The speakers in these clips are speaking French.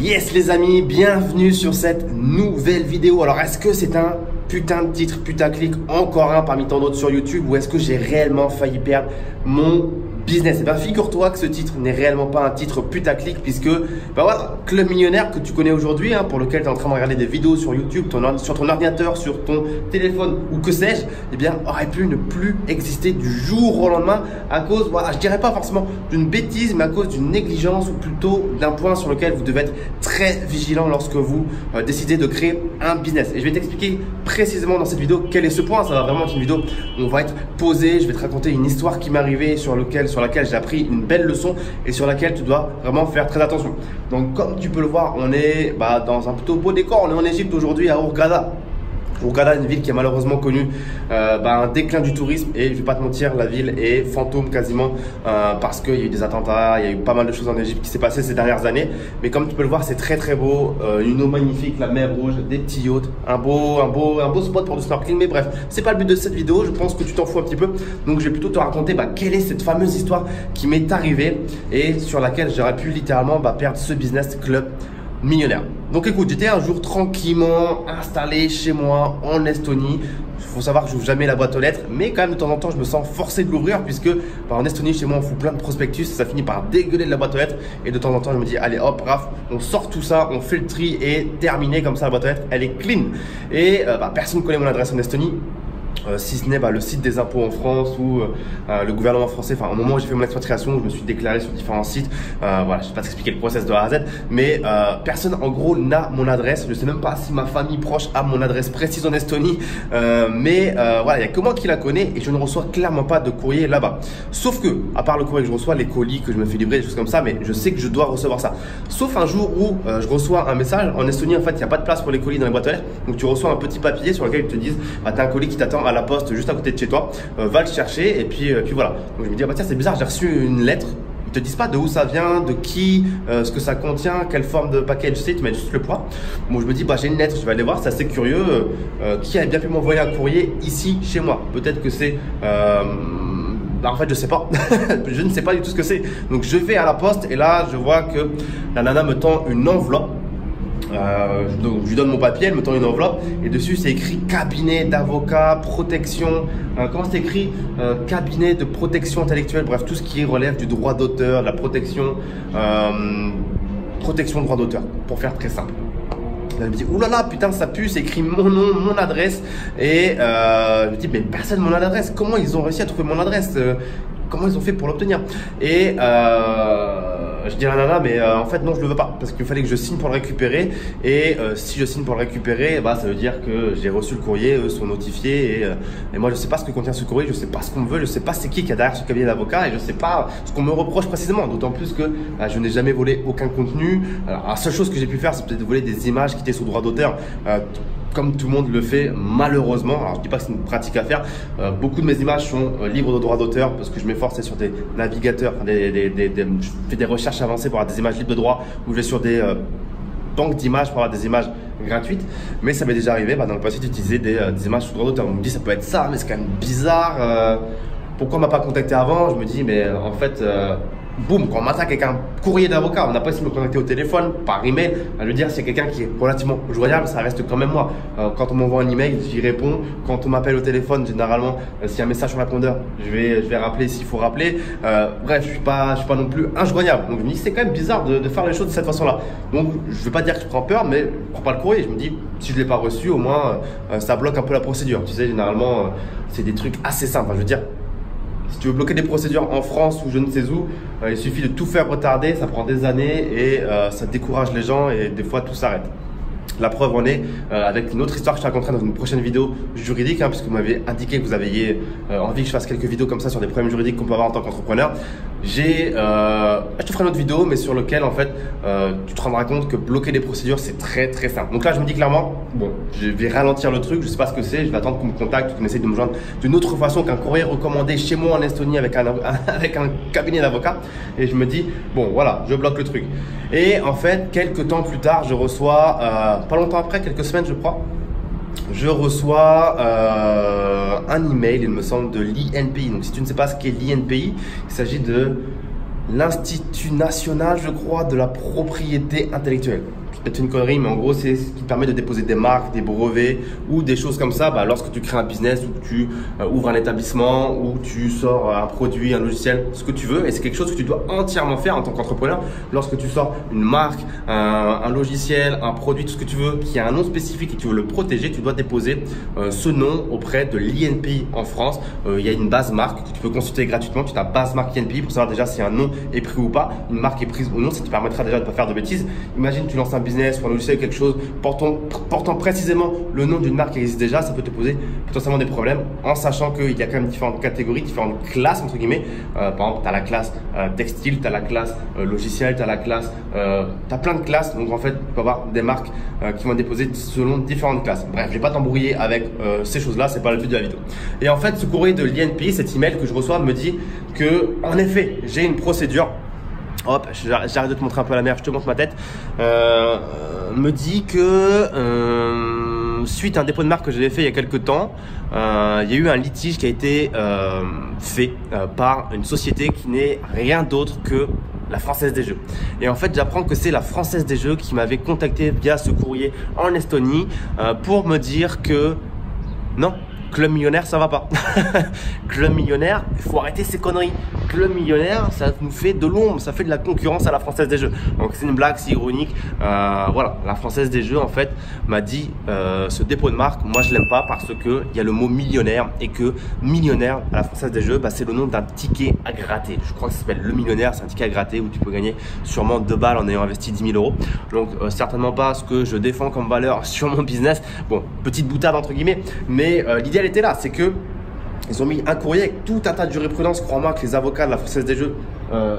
Yes les amis, bienvenue sur cette nouvelle vidéo. Alors est-ce que c'est un putain de titre putaclic, encore un parmi tant d'autres sur YouTube, ou est-ce que j'ai réellement failli perdre mon business? Et bien figure-toi que ce titre n'est réellement pas un titre putaclic, puisque voilà, Club Millionnaire que tu connais aujourd'hui, pour lequel tu es en train de regarder des vidéos sur YouTube, sur ton ordinateur, sur ton téléphone ou que sais-je, eh bien aurait pu ne plus exister du jour au lendemain à cause, voilà, je dirais pas forcément d'une bêtise, mais à cause d'une négligence ou plutôt d'un point sur lequel vous devez être très vigilant lorsque vous décidez de créer un business. Et je vais t'expliquer précisément dans cette vidéo quel est ce point. Ça va vraiment être une vidéo où on va être posé, je vais te raconter une histoire qui m'est arrivée sur laquelle j'ai appris une belle leçon et sur laquelle tu dois vraiment faire très attention. Donc comme tu peux le voir, on est dans un plutôt beau décor. On est en Égypte aujourd'hui à Hurghada. Hurghada, une ville qui a malheureusement connu un déclin du tourisme, et je vais pas te mentir, la ville est fantôme quasiment parce qu'il y a eu des attentats, il y a eu pas mal de choses en Égypte qui s'est passé ces dernières années. Mais comme tu peux le voir, c'est très très beau, une eau magnifique, la mer Rouge, des petits yachts, un beau spot pour du snorkeling. Mais bref, c'est pas le but de cette vidéo, je pense que tu t'en fous un petit peu. Donc je vais plutôt te raconter quelle est cette fameuse histoire qui m'est arrivée et sur laquelle j'aurais pu littéralement perdre ce business Club Millionnaire. Donc écoute, j'étais un jour tranquillement installé chez moi en Estonie. Il faut savoir que je n'ouvre jamais la boîte aux lettres, mais quand même de temps en temps je me sens forcé de l'ouvrir, puisque en Estonie chez moi on fout plein de prospectus, ça finit par dégueuler de la boîte aux lettres, et de temps en temps je me dis allez hop raf, on sort tout ça, on fait le tri et terminé, comme ça la boîte aux lettres elle est clean. Et personne ne connaît mon adresse en Estonie. Si ce n'est le site des impôts en France ou le gouvernement français. Enfin, au moment où j'ai fait mon expatriation, je me suis déclaré sur différents sites. Voilà, je vais pas t'expliquer le process de A à Z, mais personne en gros n'a mon adresse. Je sais même pas si ma famille proche a mon adresse précise en Estonie. Voilà, il y a que moi qui la connais et je ne reçois clairement pas de courrier là-bas. Sauf que, à part le courrier que je reçois, les colis que je me fais livrer, des choses comme ça, mais je sais que je dois recevoir ça. Sauf un jour où je reçois un message. En Estonie, en fait, il n'y a pas de place pour les colis dans les boîtes aux lettres. Donc tu reçois un petit papier sur lequel ils te disent tu as un colis qui t'attend à la poste juste à côté de chez toi, va le chercher, et puis voilà. Donc je me dis tiens, c'est bizarre, j'ai reçu une lettre, ils te disent pas de où ça vient, de qui, ce que ça contient, quelle forme de package c'est, tu mets juste le poids. Bon, je me dis j'ai une lettre, je vais aller voir, c'est assez curieux, qui a bien pu m'envoyer un courrier ici chez moi. Peut-être que c'est en fait je sais pas je ne sais pas du tout ce que c'est. Donc je vais à la poste et là je vois que la nana me tend une enveloppe. Donc je lui donne mon papier, elle me tend une enveloppe et dessus c'est écrit cabinet d'avocat, protection, comment c'est écrit, cabinet de protection intellectuelle, bref tout ce qui relève du droit d'auteur, de la protection, protection de droit d'auteur, pour faire très simple. Elle me dit oulala putain ça pue, c'est écrit mon nom, mon adresse, et je me dis mais personne mon adresse, comment ils ont réussi à trouver mon adresse, comment ils ont fait pour l'obtenir? Et je dis à la nana mais en fait non je le veux pas, parce qu'il fallait que je signe pour le récupérer, et si je signe pour le récupérer ça veut dire que j'ai reçu le courrier, eux sont notifiés, et moi je sais pas ce que contient ce courrier, je sais pas ce qu'on me veut, je sais pas c'est qui a derrière ce cabinet d'avocat, et je sais pas ce qu'on me reproche précisément, d'autant plus que je n'ai jamais volé aucun contenu. Alors la seule chose que j'ai pu faire c'est peut-être de voler des images qui étaient sous droit d'auteur, comme tout le monde le fait malheureusement. Alors je dis pas que c'est une pratique à faire, beaucoup de mes images sont libres de droit d'auteur parce que je m'efforce sur des navigateurs, je fais des recherches avancées pour avoir des images libres de droit, ou je vais sur des banques d'images pour avoir des images gratuites. Mais ça m'est déjà arrivé dans le passé d'utiliser des images sous droit d'auteur. On me dit ça peut être ça, mais c'est quand même bizarre, pourquoi on m'a pas contacté avant? Je me dis mais en fait boum, quand on m'attaque avec un courrier d'avocat, on n'a pas essayé de me contacter au téléphone, par email, je veux dire, s'il y a quelqu'un qui est relativement joignable, ça reste quand même moi. Quand on m'envoie un email, j'y réponds. Quand on m'appelle au téléphone, généralement, s'il y a un message sur le répondeur, je vais rappeler s'il faut rappeler. Bref, je suis pas non plus injoignable. Donc je me dis, c'est quand même bizarre de faire les choses de cette façon-là. Donc je vais pas dire que je prends peur, mais je prends pas le courrier. Je me dis, si je l'ai pas reçu, au moins, ça bloque un peu la procédure. Tu sais, généralement, c'est des trucs assez simples. Enfin, je veux dire, si tu veux bloquer des procédures en France ou je ne sais où, il suffit de tout faire retarder, ça prend des années et ça décourage les gens, et des fois tout s'arrête. La preuve en est avec une autre histoire que je te raconterai dans une prochaine vidéo juridique, puisque vous m'avez indiqué que vous aviez envie que je fasse quelques vidéos comme ça sur des problèmes juridiques qu'on peut avoir en tant qu'entrepreneur. Je te ferai une autre vidéo, mais sur lequel en fait tu te rendras compte que bloquer des procédures c'est très très simple. Donc là je me dis clairement, bon, je vais ralentir le truc, je sais pas ce que c'est, je vais attendre qu'on me contacte ou qu'on essaye de me joindre d'une autre façon qu'un courrier recommandé chez moi en Estonie avec un cabinet d'avocat. Et je me dis bon voilà, je bloque le truc. Et en fait quelques temps plus tard je reçois, pas longtemps après, quelques semaines je crois, je reçois un email, il me semble, de l'INPI. Donc si tu ne sais pas ce qu'est l'INPI, il s'agit de l'Institut national, je crois, de la propriété intellectuelle. C'est peut-être une connerie, mais en gros, c'est ce qui te permet de déposer des marques, des brevets ou des choses comme ça lorsque tu crées un business ou que tu ouvres un établissement ou tu sors un produit, un logiciel, ce que tu veux. Et c'est quelque chose que tu dois entièrement faire en tant qu'entrepreneur. Lorsque tu sors une marque, un logiciel, un produit, tout ce que tu veux, qui a un nom spécifique et que tu veux le protéger, tu dois déposer ce nom auprès de l'INPI en France. Il y a une base marque que tu peux consulter gratuitement. Tu tapes base marque INPI pour savoir déjà si un nom est pris ou pas. Une marque est prise ou non, ça te permettra déjà de ne pas faire de bêtises. Imagine, tu lances un business ou un logiciel ou quelque chose portant précisément le nom d'une marque qui existe déjà, ça peut te poser potentiellement des problèmes en sachant qu'il y a quand même différentes catégories, différentes classes entre guillemets. Par exemple, tu as la classe textile, tu as la classe logiciel, tu as la classe, tu as plein de classes. Donc en fait, tu peux avoir des marques qui vont déposer selon différentes classes. Bref, je vais pas t'embrouiller avec ces choses-là, c'est pas le but de la vidéo. Et en fait, ce courrier de l'INPI, cet email que je reçois me dit que en effet, j'ai une procédure. Hop, j'arrête de te montrer un peu la mer, je te montre ma tête. Me dit que suite à un dépôt de marque que j'avais fait il y a quelques temps, il y a eu un litige qui a été fait par une société qui n'est rien d'autre que la Française des Jeux. Et en fait, j'apprends que c'est la Française des Jeux qui m'avait contacté via ce courrier en Estonie pour me dire que non, Club Millionnaire, ça va pas. Club Millionnaire, il faut arrêter ces conneries. Club Millionnaire, ça nous fait de l'ombre, ça fait de la concurrence à la Française des Jeux. Donc c'est une blague, c'est ironique. Voilà, la Française des Jeux en fait m'a dit ce dépôt de marque, moi je l'aime pas parce que il y a le mot millionnaire et que millionnaire à la Française des Jeux, c'est le nom d'un ticket à gratter. Je crois que ça s'appelle le millionnaire, c'est un ticket à gratter où tu peux gagner sûrement 2 balles en ayant investi 10 000 €. Donc certainement pas ce que je défends comme valeur sur mon business. Bon, petite boutade entre guillemets, mais l'idée elle était là, c'est que ils ont mis un courrier avec tout un tas de jurisprudence. Crois-moi que les avocats de la Française des Jeux,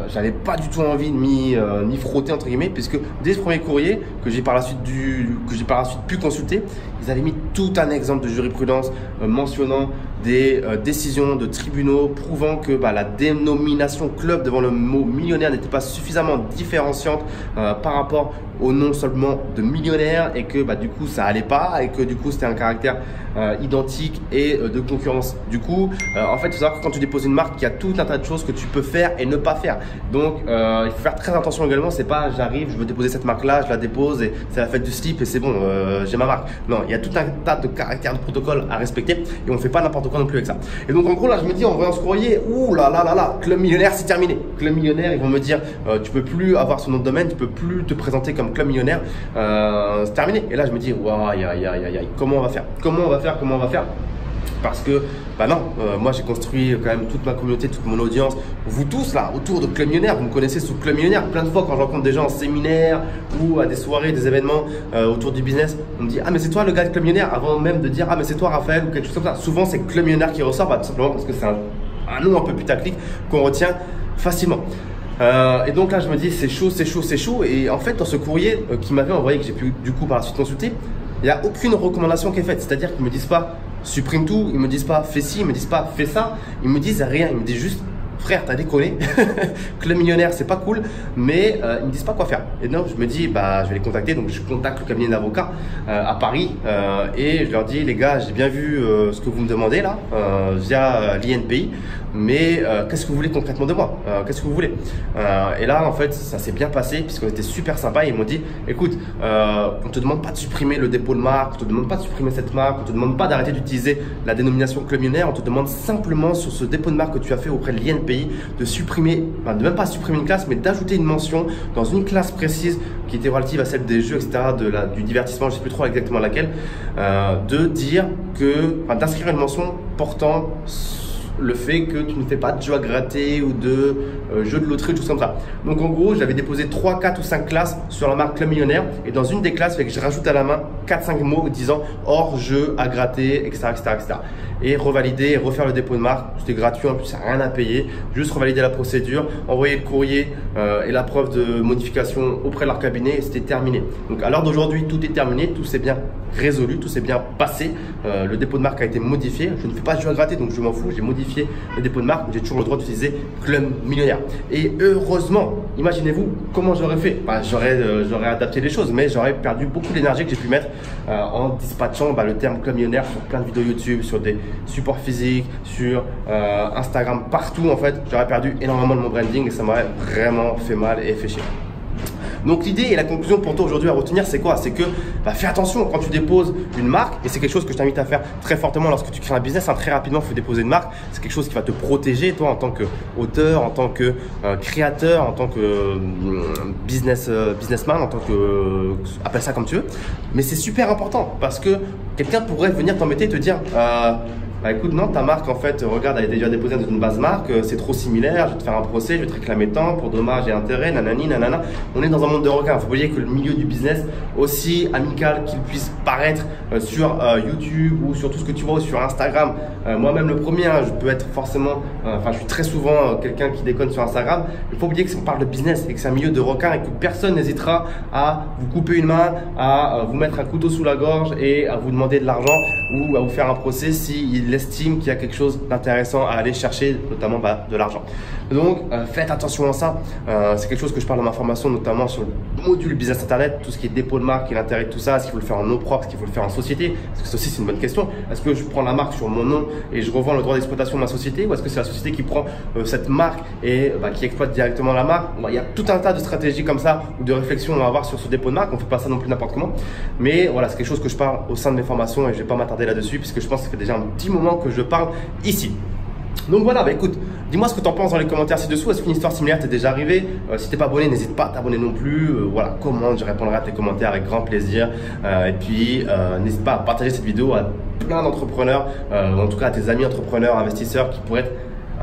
j'avais pas du tout envie de m'y frotter entre guillemets, puisque dès ce premier courrier que j'ai par la suite pu consulter, ils avaient mis tout un exemple de jurisprudence mentionnant des décisions de tribunaux prouvant que la dénomination club devant le mot millionnaire n'était pas suffisamment différenciante par rapport au nom seulement de millionnaire et que du coup ça allait pas et que du coup c'était un caractère identique et de concurrence. Du coup, en fait, il faut savoir que quand tu déposes une marque, il y a tout un tas de choses que tu peux faire et ne pas faire. Donc, il faut faire très attention également. C'est pas j'arrive, je veux déposer cette marque-là, je la dépose et c'est la fête du slip et c'est bon, j'ai ma marque. Non, il y a tout un tas de caractères, de protocoles à respecter et on ne fait pas n'importe quoi non plus avec ça. Et donc, en gros, là, je me dis en voyant ce courrier, ouh là là là là, Club Millionnaire, c'est terminé. Club Millionnaire, ils vont me dire, tu peux plus avoir ce nom de domaine, tu peux plus te présenter comme Club Millionnaire, c'est terminé. Et là, je me dis, waouh, aïe, aïe, aïe, aïe, comment on va faire? Comment on va faire? Parce que, non, moi j'ai construit quand même toute ma communauté, toute mon audience, vous tous là, autour de Club Millionnaire, vous me connaissez sous Club Millionnaire. Plein de fois quand je rencontre des gens en séminaire ou à des soirées, des événements autour du business, on me dit, ah mais c'est toi le gars de Club Millionnaire, avant même de dire, ah mais c'est toi Raphaël ou quelque chose comme ça. Souvent c'est Club Millionnaire qui ressort, tout simplement parce que c'est un nom un peu putaclic qu'on retient facilement. Et donc là je me dis, c'est chaud, c'est chaud, c'est chaud. Et en fait dans ce courrier qui m'avait envoyé, que j'ai pu du coup par la suite consulter, il n'y a aucune recommandation qui est faite. C'est-à-dire qu'ils ne me disent pas supprime tout, ils ne me disent pas fais ci, ils ne me disent pas fais ça, ils me disent rien, ils me disent juste frère, t'as déconné, Club Millionnaire c'est pas cool, mais ils me disent pas quoi faire. Et donc je me dis, je vais les contacter. Donc je contacte le cabinet d'avocats à Paris et je leur dis, les gars, j'ai bien vu ce que vous me demandez là via l'INPI, mais qu'est-ce que vous voulez concrètement de moi? Qu'est-ce que vous voulez? Et là en fait ça s'est bien passé puisqu'on était super sympa. Ils m'ont dit, écoute, on te demande pas de supprimer le dépôt de marque, on te demande pas de supprimer cette marque, on te demande pas d'arrêter d'utiliser la dénomination Club Millionnaire, on te demande simplement sur ce dépôt de marque que tu as fait auprès de l'INPI de supprimer, de même pas supprimer une classe, mais d'ajouter une mention dans une classe précise qui était relative à celle des jeux, etc., du divertissement, je ne sais plus trop exactement laquelle, de dire que, d'inscrire une mention portant le fait que tu ne fais pas de jeu à gratter ou de jeu de loterie, tout comme ça. Donc en gros, j'avais déposé 3, 4 ou 5 classes sur la marque Club Millionnaire et dans une des classes, fait que je rajoute à la main 4-5 mots disant hors jeu à gratter, etc., etc., etc. Et revalider et refaire le dépôt de marque. C'était gratuit, en plus, ça n'a rien à payer. Juste revalider la procédure, envoyer le courrier et la preuve de modification auprès de leur cabinet et c'était terminé. Donc à l'heure d'aujourd'hui, tout est terminé, tout s'est bien résolu, tout s'est bien passé. Le dépôt de marque a été modifié. Je ne fais pas de jeu à gratter, donc je m'en fous. J'ai modifié modifier le dépôt de marque, j'ai toujours le droit d'utiliser Club Millionnaire. Et heureusement, imaginez-vous comment j'aurais fait. J'aurais adapté les choses, mais j'aurais perdu beaucoup d'énergie que j'ai pu mettre en dispatchant le terme Club Millionnaire sur plein de vidéos YouTube, sur des supports physiques, sur Instagram, partout en fait. J'aurais perdu énormément de mon branding et ça m'aurait vraiment fait mal et fait chier. Donc l'idée et la conclusion pour toi aujourd'hui à retenir, c'est quoi? C'est que fais attention quand tu déposes une marque, et c'est quelque chose que je t'invite à faire très fortement lorsque tu crées un business. Très rapidement, il faut déposer une marque. C'est quelque chose qui va te protéger, toi, en tant qu'auteur, en tant que créateur, en tant que businessman, en tant que appelle ça comme tu veux. Mais c'est super important parce que quelqu'un pourrait venir t'embêter et te dire écoute, non, ta marque, en fait, regarde, elle est déjà déposée dans une base marque, c'est trop similaire, je vais te faire un procès, je vais te réclamer tant pour dommages et intérêts, nanani, nanana. On est dans un monde de requins. Il faut oublier que le milieu du business, aussi amical qu'il puisse paraître sur YouTube ou sur tout ce que tu vois sur Instagram, moi-même le premier, je peux être forcément, je suis très souvent quelqu'un qui déconne sur Instagram. Il faut oublier que on parle de business et que c'est un milieu de requins et que personne n'hésitera à vous couper une main, à vous mettre un couteau sous la gorge et à vous demander de l'argent ou à vous faire un procès s'il estime qu'il y a quelque chose d'intéressant à aller chercher, notamment de l'argent. Donc faites attention à ça. C'est quelque chose que je parle dans ma formation, notamment sur le module business internet, tout ce qui est dépôt de marque et l'intérêt de tout ça. Est-ce qu'il faut le faire en nom propre, est-ce qu'il faut le faire en société? Parce que ça aussi c'est une bonne question. Est-ce que je prends la marque sur mon nom et je revends le droit d'exploitation de ma société, ou est-ce que c'est la société qui prend cette marque et qui exploite directement la marque? Il y a tout un tas de stratégies comme ça ou de réflexions à avoir sur ce dépôt de marque. On ne fait pas ça non plus n'importe comment. Mais voilà, c'est quelque chose que je parle au sein de mes formations et je ne vais pas m'attarder là-dessus puisque je pense que ça fait déjà un petit moment que je parle ici. Donc voilà, écoute, dis-moi ce que tu en penses dans les commentaires ci-dessous. Est-ce qu'une histoire similaire t'est déjà arrivée? Si t'es pas abonné, n'hésite pas à t'abonner non plus. Voilà, commente, je répondrai à tes commentaires avec grand plaisir. Et puis, n'hésite pas à partager cette vidéo à plein d'entrepreneurs, en tout cas à tes amis entrepreneurs, investisseurs qui pourraient être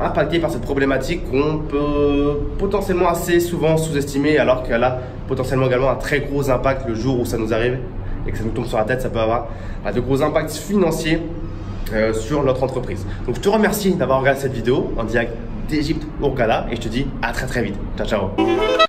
impactés par cette problématique qu'on peut potentiellement assez souvent sous-estimer alors qu'elle a potentiellement également un très gros impact le jour où ça nous arrive et que ça nous tombe sur la tête. Ça peut avoir de gros impacts financiers sur notre entreprise. Donc je te remercie d'avoir regardé cette vidéo en direct d'Égypte, Hurghada, et je te dis à très vite. Ciao, ciao.